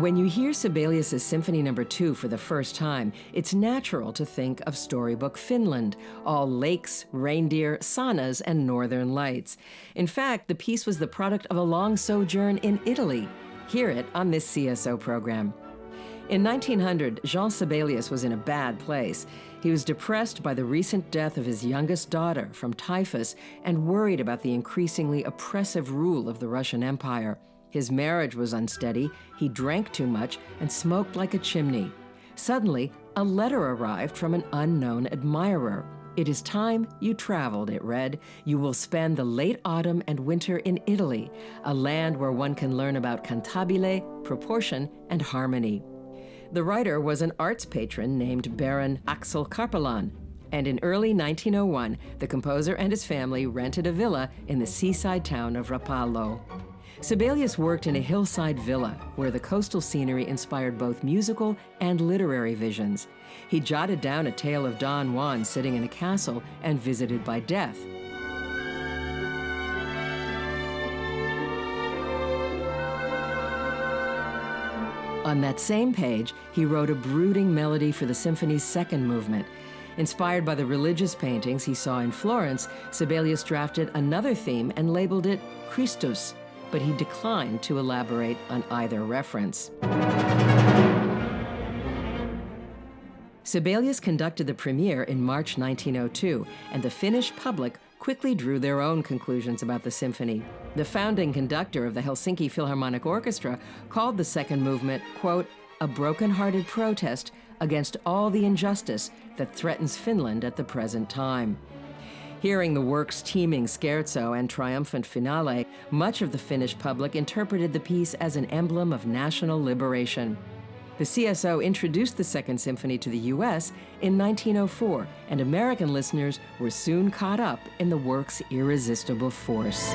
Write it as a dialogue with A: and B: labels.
A: When you hear Sibelius' Symphony No. 2 for the first time, it's natural to think of storybook Finland, all lakes, reindeer, saunas, and northern lights. In fact, the piece was the product of a long sojourn in Italy. Hear it on this CSO program. In 1900, Jean Sibelius was in a bad place. He was depressed by the recent death of his youngest daughter from typhus and worried about the increasingly oppressive rule of the Russian Empire. His marriage was unsteady, he drank too much, and smoked like a chimney. Suddenly, a letter arrived from an unknown admirer. "It is time you traveled," it read. "You will spend the late autumn and winter in Italy, a land where one can learn about cantabile, proportion, and harmony." The writer was an arts patron named Baron Axel Karpelan, and in early 1901, the composer and his family rented a villa in the seaside town of Rapallo. Sibelius worked in a hillside villa where the coastal scenery inspired both musical and literary visions. He jotted down a tale of Don Juan sitting in a castle and visited by death. On that same page, he wrote a brooding melody for the symphony's second movement. Inspired by the religious paintings he saw in Florence, Sibelius drafted another theme and labeled it Christus, but he declined to elaborate on either reference. Sibelius conducted the premiere in March 1902, and the Finnish public quickly drew their own conclusions about the symphony. The founding conductor of the Helsinki Philharmonic Orchestra called the second movement, quote, "a broken-hearted protest against all the injustice that threatens Finland at the present time." Hearing the work's teeming scherzo and triumphant finale, much of the Finnish public interpreted the piece as an emblem of national liberation. The CSO introduced the Second Symphony to the U.S. in 1904, and American listeners were soon caught up in the work's irresistible force.